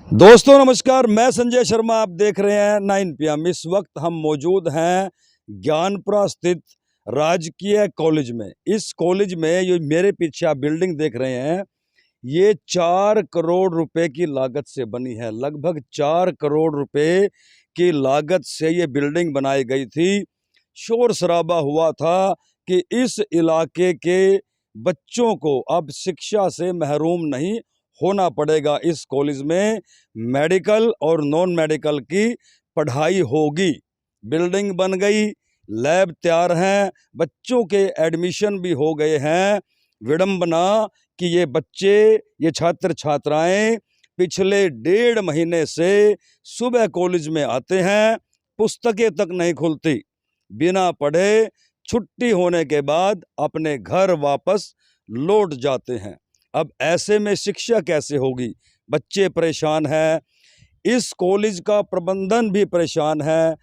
दोस्तों नमस्कार, मैं संजय शर्मा। आप देख रहे हैं 9 PM। इस वक्त हम मौजूद हैं ज्ञानपुरा स्थित राजकीय कॉलेज में। इस कॉलेज में ये मेरे पीछे आप बिल्डिंग देख रहे हैं, ये 4 करोड़ रुपए की लागत से बनी है। लगभग 4 करोड़ रुपए की लागत से ये बिल्डिंग बनाई गई थी। शोर शराबा हुआ था कि इस इलाके के बच्चों को अब शिक्षा से महरूम नहीं होना पड़ेगा। इस कॉलेज में मेडिकल और नॉन मेडिकल की पढ़ाई होगी। बिल्डिंग बन गई, लैब तैयार हैं, बच्चों के एडमिशन भी हो गए हैं। विडंबना कि ये बच्चे, ये छात्र छात्राएं पिछले 1.5 महीने से सुबह कॉलेज में आते हैं, पुस्तकें तक नहीं खुलती, बिना पढ़े छुट्टी होने के बाद अपने घर वापस लौट जाते हैं। अब ऐसे में शिक्षा कैसे होगी? बच्चे परेशान हैं, इस कॉलेज का प्रबंधन भी परेशान है,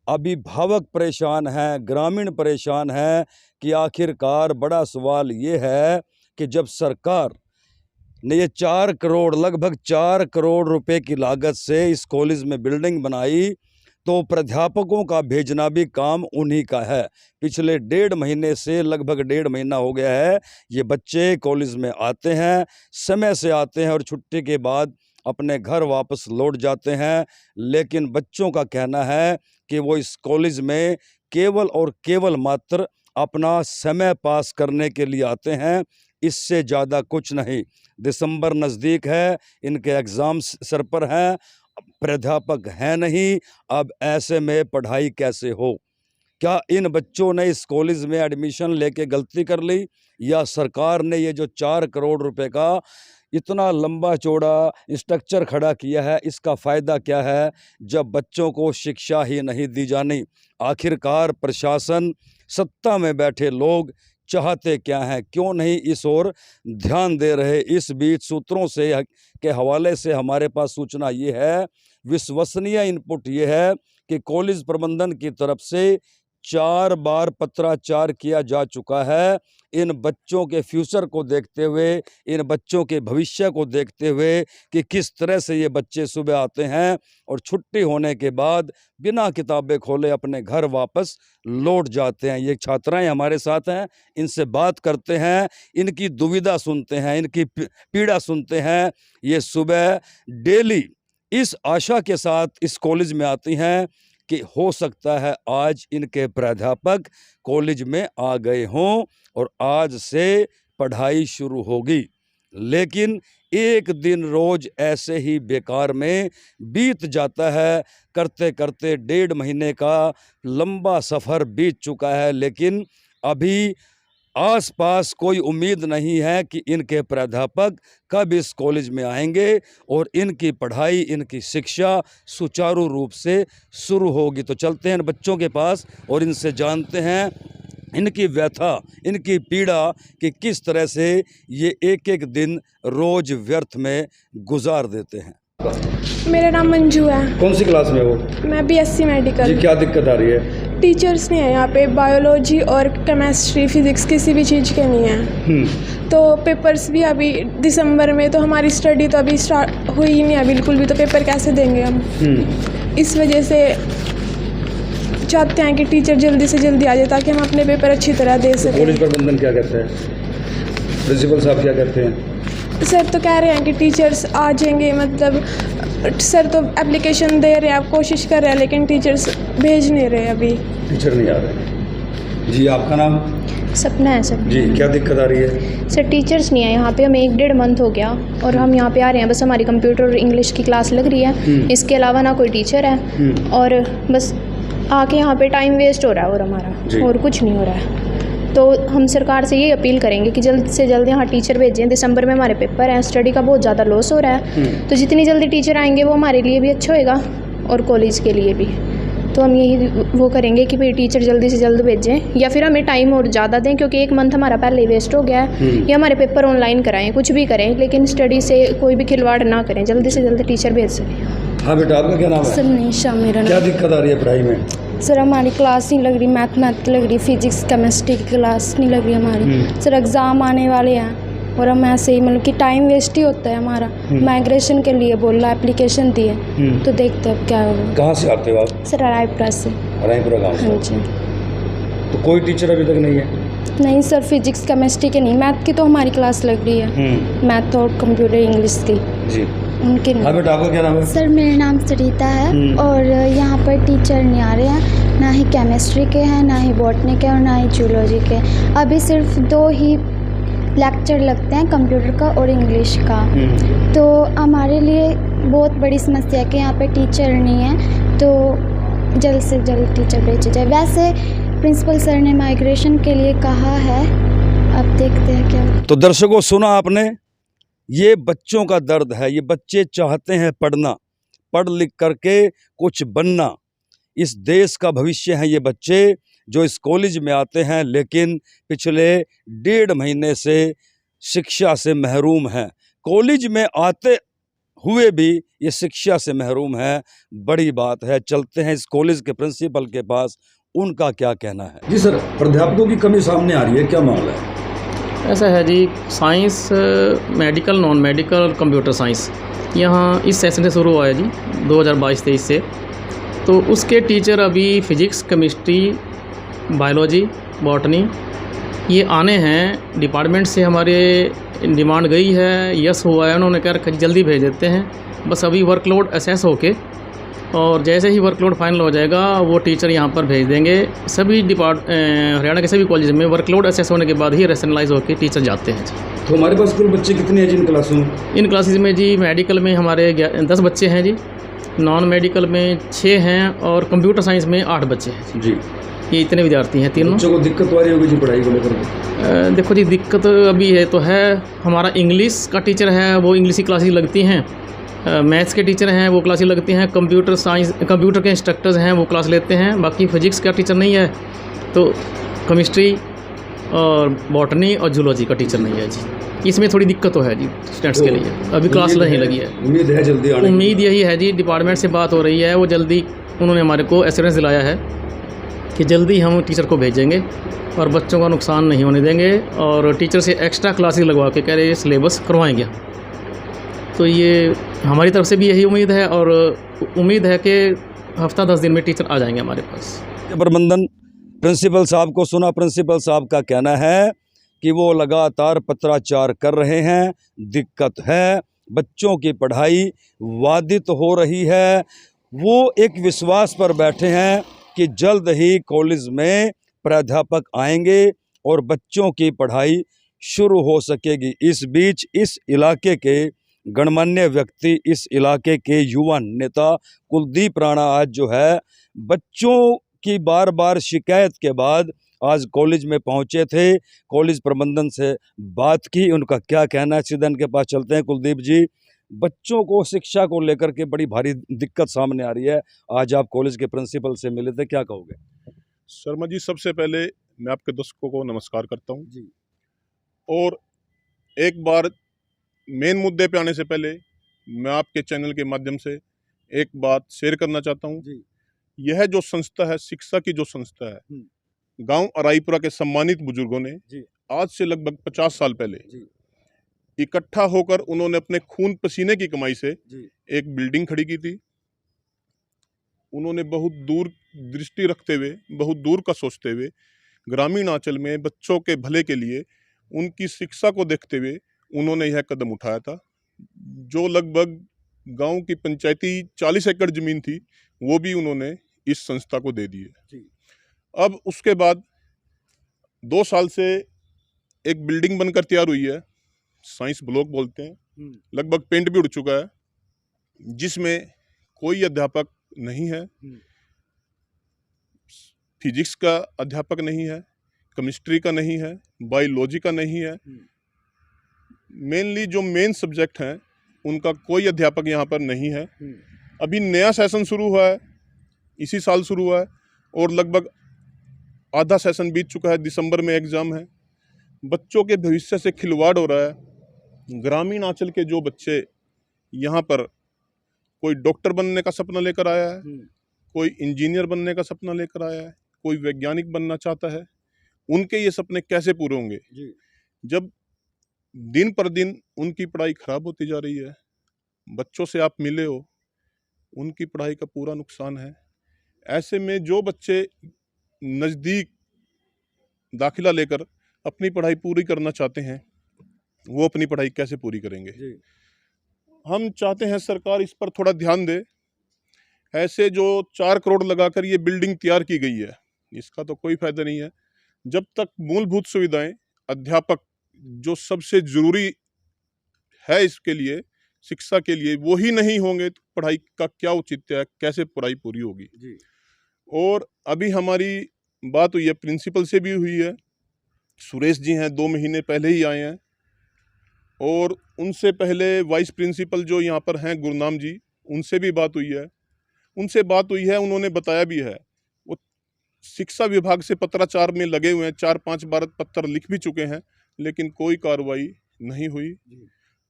अभिभावक परेशान हैं, ग्रामीण परेशान हैं कि आखिरकार बड़ा सवाल ये है कि जब सरकार ने ये 4 करोड़, लगभग 4 करोड़ रुपए की लागत से इस कॉलेज में बिल्डिंग बनाई, तो प्राध्यापकों का भेजना भी काम उन्हीं का है। पिछले 1.5 महीने से, लगभग 1.5 महीना हो गया है, ये बच्चे कॉलेज में आते हैं, समय से आते हैं और छुट्टी के बाद अपने घर वापस लौट जाते हैं। लेकिन बच्चों का कहना है कि वो इस कॉलेज में केवल और केवल मात्र अपना समय पास करने के लिए आते हैं, इससे ज़्यादा कुछ नहीं। दिसंबर नज़दीक है, इनके एग्ज़ाम्स सर पर हैं, प्राध्यापक हैं नहीं। अब ऐसे में पढ़ाई कैसे हो? क्या इन बच्चों ने इस कॉलेज में एडमिशन लेके गलती कर ली, या सरकार ने ये जो 4 करोड़ रुपए का इतना लंबा चौड़ा स्ट्रक्चर खड़ा किया है, इसका फ़ायदा क्या है जब बच्चों को शिक्षा ही नहीं दी जानी? आखिरकार प्रशासन, सत्ता में बैठे लोग चाहते क्या हैं? क्यों नहीं इस ओर ध्यान दे रहे? इस बीच सूत्रों से के हवाले से हमारे पास सूचना ये है, विश्वसनीय इनपुट ये है कि कॉलेज प्रबंधन की तरफ से 4 बार पत्राचार किया जा चुका है। इन बच्चों के फ्यूचर को देखते हुए, इन बच्चों के भविष्य को देखते हुए कि किस तरह से ये बच्चे सुबह आते हैं और छुट्टी होने के बाद बिना किताबें खोले अपने घर वापस लौट जाते हैं। ये छात्राएं हमारे साथ हैं, इनसे बात करते हैं, इनकी दुविधा सुनते हैं, इनकी पीड़ा सुनते हैं। ये सुबह डेली इस आशा के साथ इस कॉलेज में आती हैं कि हो सकता है आज इनके प्राध्यापक कॉलेज में आ गए हों और आज से पढ़ाई शुरू होगी। लेकिन एक दिन रोज ऐसे ही बेकार में बीत जाता है। करते करते 1.5 महीने का लंबा सफ़र बीत चुका है, लेकिन अभी आसपास कोई उम्मीद नहीं है कि इनके प्राध्यापक कब इस कॉलेज में आएंगे और इनकी पढ़ाई, इनकी शिक्षा सुचारू रूप से शुरू होगी। तो चलते हैं बच्चों के पास और इनसे जानते हैं इनकी व्यथा, इनकी पीड़ा कि किस तरह से ये एक-एक दिन रोज व्यर्थ में गुजार देते हैं। मेरा नाम मंजू है। कौन सी क्लास में हो? मैं BSc मेडिकल। जी, क्या दिक्कत आ रही है? टीचर्स नहीं है यहाँ पे, बायोलॉजी और केमिस्ट्री, फिजिक्स किसी भी चीज़ के नहीं है। तो पेपर्स भी अभी दिसंबर में, तो हमारी स्टडी तो अभी स्टार्ट हुई ही नहीं है बिल्कुल भी, तो पेपर कैसे देंगे हम? इस वजह से चाहते हैं कि टीचर जल्दी से जल्दी आ जाए ताकि हम अपने पेपर अच्छी तरह दे सकें। कॉलेज प्रबंधन क्या कहते हैं? प्रिंसिपल साहब क्या कहते हैं? सर तो कह रहे हैं कि टीचर्स आ जाएंगे, मतलब सर तो एप्लीकेशन दे रहे हैं, आप कोशिश कर रहे हैं, लेकिन टीचर्स भेज नहीं रहे अभी। टीचर नहीं आ रहे। जी, आपका नाम? सपना है सर। जी, क्या दिक्कत आ रही है? सर टीचर्स नहीं है यहाँ पे, हमें 1-1.5 मंथ हो गया और हम यहाँ पे आ रहे हैं, बस हमारी कंप्यूटर और इंग्लिश की क्लास लग रही है, इसके अलावा ना कोई टीचर है और बस आके यहाँ पे टाइम वेस्ट हो रहा है और हमारा और कुछ नहीं हो रहा है। तो हम सरकार से ये अपील करेंगे कि जल्द से जल्द यहाँ टीचर भेजें। दिसंबर में हमारे पेपर हैं, स्टडी का बहुत ज़्यादा लॉस हो रहा है, तो जितनी जल्दी टीचर आएंगे वो हमारे लिए भी अच्छा होएगा और कॉलेज के लिए भी। तो हम यही वो करेंगे कि भाई टीचर जल्दी से जल्द भेजें, या फिर हमें टाइम और ज़्यादा दें, क्योंकि 1 मंथ हमारा पहले ही वेस्ट हो गया है। या हमारे पेपर ऑनलाइन कराएं, कुछ भी करें, लेकिन स्टडी से कोई भी खिलवाड़ ना करें, जल्दी से जल्दी टीचर भेज सकें। हाँ बेटा, आपका क्या नाम है? सर निशा मेरा नाम। क्या दिक्कत आ रही है पढ़ाई में? सर हमारी क्लास नहीं लग रही, मैथ लग रही, फिजिक्स केमिस्ट्री की क्लास नहीं लग रही हमारी। सर एग्ज़ाम आने वाले हैं और हम ऐसे ही मतलब कि टाइम वेस्ट ही होता है हमारा। माइग्रेशन के लिए बोल रहा एप्लीकेशन दी है, तो देखते हैं अब क्या होगा। कहाँ से आते हो आप? सर रायपुरा से। रायपुरा गाँव से। हाँ जी। तो कोई टीचर अभी तक नहीं है? नहीं सर, फिजिक्स केमिस्ट्री के नहीं, मैथ की तो हमारी क्लास लग रही है, मैथ और कंप्यूटर इंग्लिश की जी। उनके हाँ नहीं। बेटा, आपका क्या नाम है? सर मेरा नाम सरिता है और यहाँ पर टीचर नहीं आ रहे हैं, ना ही केमिस्ट्री के हैं, ना ही बॉटनी के और ना ही जूलॉजी के। अभी सिर्फ 2 ही लेक्चर लगते हैं, कंप्यूटर का और इंग्लिश का। तो हमारे लिए बहुत बड़ी समस्या है कि यहाँ पे टीचर नहीं है, तो जल्द से जल्द टीचर भेजे जाए। वैसे प्रिंसिपल सर ने माइग्रेशन के लिए कहा है, अब देखते हैं क्या। तो दर्शकों, सुना आपने, ये बच्चों का दर्द है। ये बच्चे चाहते हैं पढ़ना, पढ़ लिख करके कुछ बनना। इस देश का भविष्य है ये बच्चे जो इस कॉलेज में आते हैं, लेकिन पिछले 1.5 महीने से शिक्षा से महरूम हैं। कॉलेज में आते हुए भी ये शिक्षा से महरूम है। बड़ी बात है। चलते हैं इस कॉलेज के प्रिंसिपल के पास, उनका क्या कहना है। जी सर, प्राध्यापकों की कमी सामने आ रही है, क्या मामला है? ऐसा है जी, साइंस, मेडिकल, नॉन मेडिकल और कंप्यूटर साइंस यहाँ इस सेशन से शुरू हुआ है जी 2022-23 से। तो उसके टीचर अभी फिजिक्स, केमिस्ट्री, बायोलॉजी, बॉटनी ये आने हैं। डिपार्टमेंट से हमारे डिमांड गई है, यस हुआ है, उन्होंने कहा जल्दी भेज देते हैं। बस अभी वर्कलोड असेस होके और जैसे ही वर्कलोड फाइनल हो जाएगा वो टीचर यहाँ पर भेज देंगे। सभी हरियाणा के सभी कॉलेज में वर्कलोड असेस होने के बाद ही रैशनलाइज होकर टीचर जाते हैं जी। तो हमारे पास कुल बच्चे कितने हैं जिन क्लासों में? इन क्लासेज में जी मेडिकल में हमारे 10 बच्चे हैं जी, नॉन मेडिकल में 6 हैं और कंप्यूटर साइंस में 8 बच्चे हैं जी। ये इतने विद्यार्थी हैं तीनों। बच्चों को दिक्कत आ रही होगी जी पढ़ाई को लेकर? देखो जी, दिक्कत अभी है तो है। हमारा इंग्लिश का टीचर है, वो इंग्लिश की क्लासेज लगती हैं। मैथ्स के टीचर हैं, वो क्लासेस लगती हैं। कंप्यूटर साइंस, कंप्यूटर के इंस्ट्रक्टर्स हैं, वो क्लास लेते हैं। बाकी फिजिक्स का टीचर नहीं है, तो केमिस्ट्री और बॉटनी और जूलॉजी का टीचर नहीं है जी। इसमें थोड़ी दिक्कत तो है जी स्टूडेंट्स के लिए, अभी क्लास नहीं लगी है। उम्मीद है जल्दी आने की? उम्मीद यही है जी, डिपार्टमेंट से बात हो रही है, वो जल्दी उन्होंने हमारे को एश्योरेंस दिलाया है कि जल्दी हम टीचर को भेजेंगे और बच्चों का नुकसान नहीं होने देंगे और टीचर से एक्स्ट्रा क्लासेस लगवा के कह रहे सिलेबस करवाएंगे। तो ये हमारी तरफ से भी यही उम्मीद है और उम्मीद है कि हफ्ता 10 दिन में टीचर आ जाएंगे हमारे पास। प्रबंधन प्रिंसिपल साहब को सुना। प्रिंसिपल साहब का कहना है कि वो लगातार पत्राचार कर रहे हैं, दिक्कत है, बच्चों की पढ़ाई बाधित हो रही है। वो एक विश्वास पर बैठे हैं कि जल्द ही कॉलेज में प्राध्यापक आएंगे और बच्चों की पढ़ाई शुरू हो सकेगी। इस बीच इस इलाके के गणमान्य व्यक्ति, इस इलाके के युवा नेता कुलदीप राणा आज जो है बच्चों की बार बार शिकायत के बाद आज कॉलेज में पहुंचे थे। कॉलेज प्रबंधन से बात की, उनका क्या कहना है, सीधा इनके पास चलते हैं। कुलदीप जी, बच्चों को शिक्षा को लेकर के बड़ी भारी दिक्कत सामने आ रही है। आज आप कॉलेज के प्रिंसिपल से मिले थे, क्या कहोगे? शर्मा जी, सबसे पहले मैं आपके दर्शकों को नमस्कार करता हूं जी। और एक बार मेन मुद्दे पे आने से पहले मैं आपके चैनल के माध्यम से एक बात शेयर करना चाहता हूं। जी। यह जो संस्था है, शिक्षा की जो संस्था है, गांव रायपुरा के सम्मानित बुजुर्गों ने आज से लगभग 50 साल पहले इकट्ठा होकर उन्होंने अपने खून पसीने की कमाई से एक बिल्डिंग खड़ी की थी। उन्होंने बहुत दूर दृष्टि रखते हुए, बहुत दूर का सोचते हुए ग्रामीण अंचल में बच्चों के भले के लिए, उनकी शिक्षा को देखते हुए उन्होंने यह कदम उठाया था। जो लगभग गांव की पंचायती 40 एकड़ जमीन थी वो भी उन्होंने इस संस्था को दे दी है। अब उसके बाद 2 साल से एक बिल्डिंग बनकर तैयार हुई है, साइंस ब्लॉक बोलते हैं, लगभग पेंट भी उड़ चुका है, जिसमें कोई अध्यापक नहीं है। फिजिक्स का अध्यापक नहीं है, केमिस्ट्री का नहीं है, बायोलॉजी का नहीं है। मेनली जो मेन सब्जेक्ट हैं उनका कोई अध्यापक यहाँ पर नहीं है। अभी नया सेशन शुरू हुआ है, इसी साल शुरू हुआ है और लगभग आधा सेशन बीत चुका है। दिसंबर में एग्ज़ाम है। बच्चों के भविष्य से खिलवाड़ हो रहा है। ग्रामीण अंचल के जो बच्चे यहाँ पर, कोई डॉक्टर बनने का सपना लेकर आया है, कोई इंजीनियर बनने का सपना लेकर आया है, कोई वैज्ञानिक बनना चाहता है, उनके ये सपने कैसे पूरे होंगे जब दिन पर दिन उनकी पढ़ाई खराब होती जा रही है। बच्चों से आप मिले हो, उनकी पढ़ाई का पूरा नुकसान है। ऐसे में जो बच्चे नज़दीक दाखिला लेकर अपनी पढ़ाई पूरी करना चाहते हैं, वो अपनी पढ़ाई कैसे पूरी करेंगे? हम चाहते हैं सरकार इस पर थोड़ा ध्यान दे। ऐसे जो 4 करोड़ लगाकर ये बिल्डिंग तैयार की गई है, इसका तो कोई फायदा नहीं है जब तक मूलभूत सुविधाएं, अध्यापक जो सबसे जरूरी है इसके लिए, शिक्षा के लिए, वो ही नहीं होंगे तो पढ़ाई का क्या औचित्य है, कैसे पढ़ाई पूरी होगी? और अभी हमारी बात हुई है, प्रिंसिपल से भी हुई है। सुरेश जी हैं, 2 महीने पहले ही आए हैं। और उनसे पहले वाइस प्रिंसिपल जो यहाँ पर हैं गुरनाम जी, उनसे भी बात हुई है। उन्होंने बताया भी है, वो शिक्षा विभाग से पत्राचार में लगे हुए हैं, 4-5 बार पत्र लिख भी चुके हैं, लेकिन कोई कार्रवाई नहीं हुई।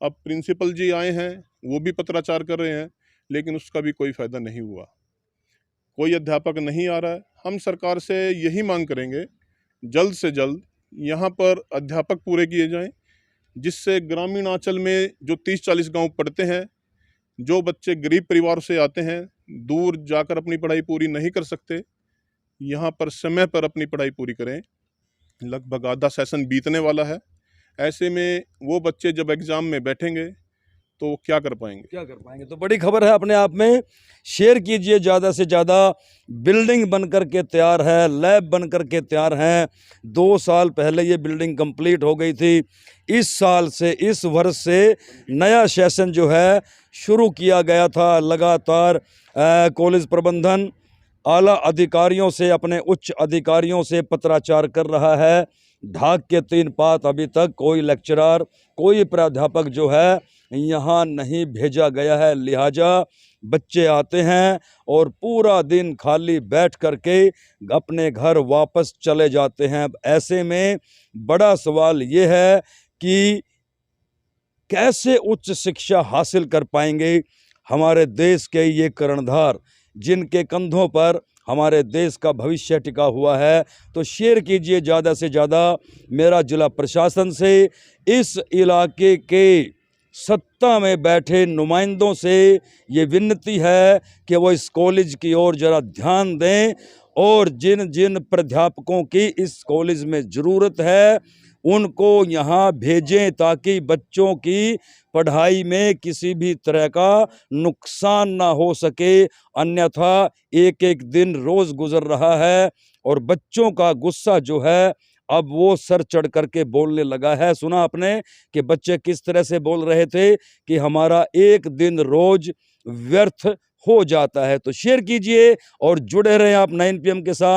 अब प्रिंसिपल जी आए हैं, वो भी पत्राचार कर रहे हैं, लेकिन उसका भी कोई फायदा नहीं हुआ। कोई अध्यापक नहीं आ रहा है। हम सरकार से यही मांग करेंगे, जल्द से जल्द यहाँ पर अध्यापक पूरे किए जाएं, जिससे ग्रामीण आंचल में जो 30-40 गांव पढ़ते हैं, जो बच्चे गरीब परिवार से आते हैं, दूर जाकर अपनी पढ़ाई पूरी नहीं कर सकते, यहाँ पर समय पर अपनी पढ़ाई पूरी करें। लगभग आधा सेशन बीतने वाला है। ऐसे में वो बच्चे जब एग्ज़ाम में बैठेंगे तो वो क्या कर पाएंगे? तो बड़ी खबर है अपने आप में। शेयर कीजिए ज़्यादा से ज़्यादा। बिल्डिंग बनकर के तैयार है, लैब बनकर के तैयार हैं। 2 साल पहले ये बिल्डिंग कंप्लीट हो गई थी। इस साल से, इस वर्ष से नया सेशन जो है शुरू किया गया था। लगातार कॉलेज प्रबंधन आला अधिकारियों से, अपने उच्च अधिकारियों से पत्राचार कर रहा है। ढाक के 3 पात अभी तक कोई लेक्चरर, कोई प्राध्यापक जो है यहाँ नहीं भेजा गया है। लिहाजा बच्चे आते हैं और पूरा दिन खाली बैठ करके अपने घर वापस चले जाते हैं। ऐसे में बड़ा सवाल ये है कि कैसे उच्च शिक्षा हासिल कर पाएंगे हमारे देश के ये कर्णधार, जिनके कंधों पर हमारे देश का भविष्य टिका हुआ है। तो शेयर कीजिए ज़्यादा से ज़्यादा। मेरा जिला प्रशासन से, इस इलाके के सत्ता में बैठे नुमाइंदों से ये विनती है कि वो इस कॉलेज की ओर ज़रा ध्यान दें और जिन जिन प्राध्यापकों की इस कॉलेज में ज़रूरत है उनको यहाँ भेजें, ताकि बच्चों की पढ़ाई में किसी भी तरह का नुकसान ना हो सके। अन्यथा एक एक दिन रोज़ गुजर रहा है और बच्चों का गुस्सा जो है अब वो सर चढ़ करके बोलने लगा है। सुना आपने कि बच्चे किस तरह से बोल रहे थे कि हमारा एक दिन रोज व्यर्थ हो जाता है। तो शेयर कीजिए और जुड़े रहें आप 9 PM के साथ।